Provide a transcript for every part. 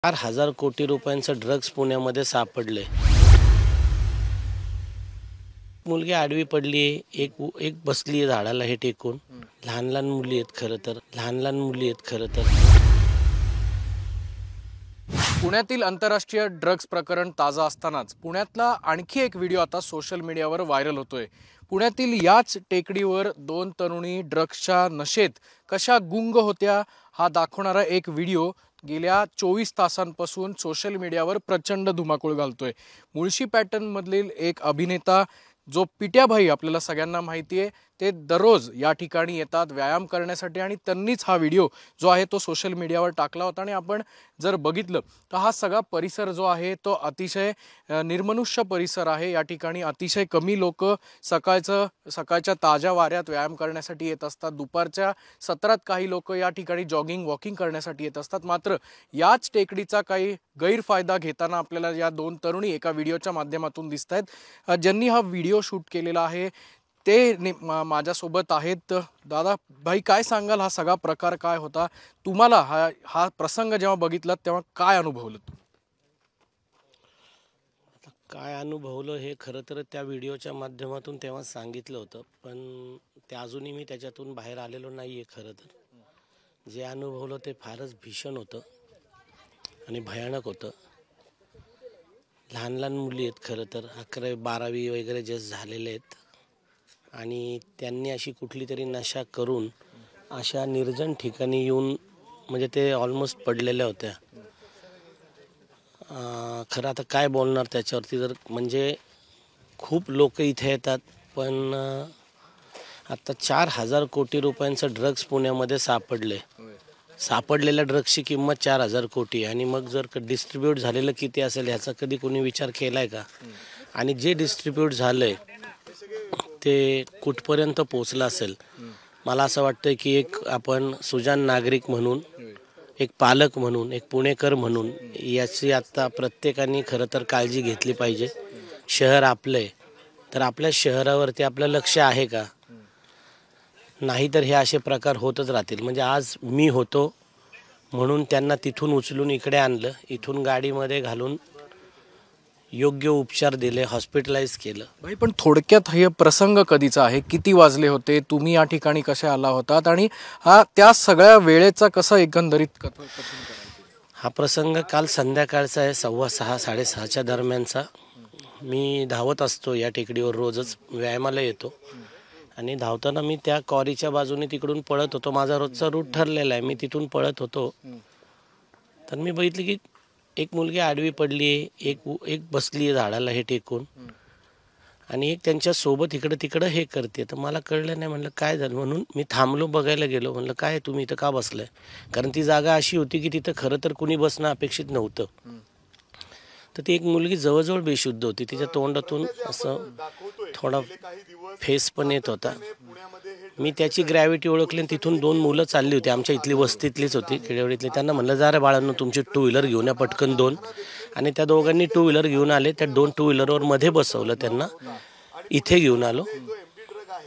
4,000 कोटी रुपयांचं ड्रग्ज पुण्यामध्ये सापडले। मुलगी आडवी पडली, एक बसली आहे झाडाला हे टेकून। लहान लहान मुली आहेत खरं तर। पुण्यातील आंतरराष्ट्रीय ड्रग्ज प्रकरण ताजा असतानाच पुण्यातला आणखी एक व्हिडिओ आता सोशल मीडियावर व्हायरल होतोय। पुण्यातील याच टेकडीवर दोन तरुणी ड्रग्जच्या नशेत कशा गुंग होत्या हा दाखवणारा एक व्हिडिओ गेल्या 24 तासांपासून सोशल मीडियावर प्रचंड धुमाकूळ घालतोय। मुळशी पॅटर्न मधील एक अभिनेता जो पिट्या भाई आपल्याला सगळ्यांना माहिती आहे, ते दररोज या ठिकाणी येतात व्यायाम करण्यासाठी आणि त्यांनीच हा व्हिडिओ जो आहे तो सोशल मीडियावर टाकला होता। आणि आपण जर बघितलं तर हा सगळा परिसर जो आहे तो अतिशय निर्मनुष्य परिसर आहे। या ठिकाणी अतिशय कमी लोक सकाळच्या ताज्या वाऱ्यात व्यायाम करण्यासाठी येत असतात। दुपारच्या सत्रात काही लोक या ठिकाणी जॉगिंग वॉकिंग करण्यासाठी येत असतात। मात्र याच टेकडीचा काही गैरफायदा घेताना आपल्याला या दोन तरुणी एका व्हिडिओच्या माध्यमातून दिसतायत। ज्यांनी हा व्हिडिओ शूट केलेला आहे ते माझ्यासोबत आहेत। दादा भाई, काय सांगाल, हा सगळा प्रकार काय होता? तुम्हाला हा प्रसंग जेव्हा बघितला तेव्हा काय अनुभवलं? काय अनुभवलं हे खरं तर त्या व्हिडिओच्या माध्यमातून तेव्हा सांगितलं होतं, पण ते अजूनही मी त्याच्यातून बाहेर आलेलो नाहीये। खरं तर जे अनुभवलं ते फारच भीषण होतं आणि भयानक होतं। लहान लहान मुली आहेत खरं तर, 11वी 12वी वगैरे जे झालेले आहेत आणि त्यांनी अशी कुठली तरी नशा करून अशा निर्जन ठिकाणी येऊन म्हणजे ते ऑलमोस्ट पडलेल्या होत्या। खरं आता काय बोलणार त्याच्यावरती, जर म्हणजे खूप लोक इथे येतात, पण आता 4,000 कोटी रुपयांचं ड्रग्ज पुण्यामध्ये सापडलेल्या ड्रग्जची किंमत 4,000 कोटी। आणि मग जर डिस्ट्रीब्यूट झालेलं किती असेल ह्याचा कधी कोणी विचार केलाय का? आणि जे डिस्ट्रीब्यूट झालंय ते कुठपर्यंत पोहोचलं असेल? मला असं वाटतं की एक आपण सुजाण नागरिक म्हणून, एक पालक म्हणून, एक पुणेकर म्हणून याची आता प्रत्येकाने खरं तर काळजी घेतली पाहिजे। शहर आपलं आहे, तर आपल्या शहरावरती आपलं लक्ष आहे का? नाही तर हे असे प्रकार होतच राहतील। म्हणजे आज मी होतो म्हणून त्यांना तिथून उचलून इकडे आणलं, इथून गाडीमध्ये घालून योग्य उपचार दिले, हॉस्पिटलाइज केलं। भाई, पण थोडक्यात हे प्रसंग कधीचा आहे? किती वाजले होते? तुम्ही या ठिकाणी कसे आला होतात? आणि हा त्या सगळ्या वेळेचा कसा एकंदरीत हा प्रसंग काल संध्याकाळचा आहे, 6:15 6:30च्या दरम्यानचा। मी धावत असतो या टेकडीवर, रोजच व्यायामाला येतो आणि धावताना मी त्या कॉरीच्या बाजूने तिकडून पळत होतो। माझा रोजचा रूट ठरलेला आहे, मी तिथून पळत होतो। तर मी बघितलं की एक मुलगी आडवी पडली आहे, एक बसली आहे झाडाला हे टेकून आणि एक त्यांच्या सोबत इकडे तिकडे हे करते। तर मला कळलं नाही, म्हणलं काय झालं, म्हणून मी थांबलो, बघायला गेलो। म्हणलं काय तुम्ही इथं का बसलाय? कारण ती जागा अशी होती की तिथं खरं तर कुणी बसणं अपेक्षित नव्हतं। तर ती एक मुलगी जवळजवळ बेशुद्ध होती, तिच्या तोंडातून असं थोडा फेस पण येत होता। मी त्याची ग्रॅव्हिटी ओळखली आणि तिथून दोन मुलं चालली होती, आमच्या इथली वस्तीतलीच होती, खेडेवडीतली। त्यांना म्हणलं जा रे बाळांनो, तुमची 2 व्हीलर घेऊन या पटकन दोन। आणि त्या दोघांनी 2 व्हीलर घेऊन आले, त्या 2 2 व्हीलरवर मध्ये बसवलं त्यांना, इथे घेऊन आलो।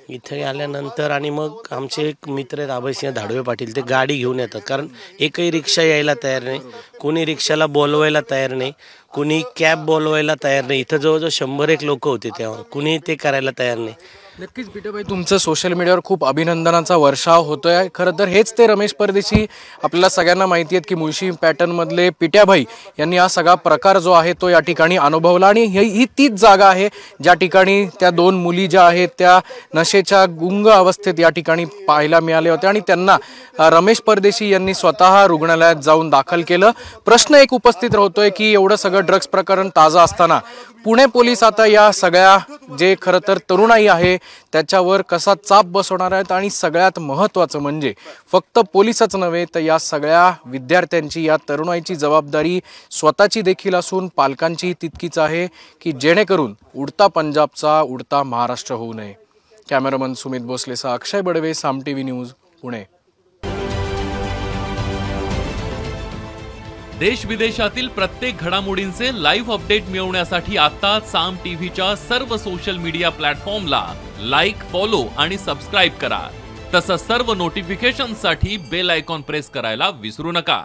इथे आल्यानंतर आणि मग आमचे एक मित्र आहेत अभयसिंह धाडवे पाटील, ते गाडी घेऊन येतात, कारण एकही रिक्षा यायला तयार नाही, कोणी रिक्षाला बोलवायला तयार नाही, कुणी कॅब बोलवायला तयार नाही। इथं जवळजवळ 100 लोक होते तेव्हा, कुणी ते करायला तयार नाही। नक्कीच पिट्याभाई, तुमचं सोशल मीडियावर खूप अभिनंदनाचा वर्षाव होतोय। खरं तर हेच ते रमेश परदेशी आपल्याला सगळ्यांना माहिती आहेत की मुळशी पॅटर्न मधले पिट्याभाई यांनी हा सगळा प्रकार जो आहे तो या ठिकाणी अनुभवला। आणि ही तीच जागा आहे ज्या ठिकाणी त्या दोन मुली ज्या आहेत त्या नशेच्या गुंग अवस्थेत या ठिकाणी पाहायला मिळाल्या होत्या आणि त्यांना रमेश परदेशी यांनी स्वतः रुग्णालयात जाऊन दाखल केलं। प्रश्न एक उपस्थित राहतोय की एवढं सगळं ड्रग्ज प्रकरण ताजं असताना पुणे पोलीस आता या सगळ्या जे खरं तर तरुणाई आहे त्याच्यावर कसा चाप बसवणार आहेत? आणि सगळ्यात महत्त्वाचं म्हणजे फक्त पोलिसच नव्हे तर या सगळ्या विद्यार्थ्यांची, या तरुणाईची जबाबदारी स्वतःची देखील असून पालकांची तितकीच आहे की जेणेकरून उडता पंजाबचा उडता महाराष्ट्र होऊ नये। कॅमेरामन सुमित भोसलेसह अक्षय बडवे, साम टीव्ही न्यूज, पुणे। देश विदेशातील प्रत्येक घडामोडींचे लाईव्ह अपडेट मिळवण्यासाठी आता साम टीव्हीच्या सर्व सोशल मीडिया प्लॅटफॉर्मला लाईक, फॉलो आणि सबस्क्राईब करा। तसंच सर्व नोटिफिकेशनसाठी बेल आयकॉन प्रेस करायला विसरू नका।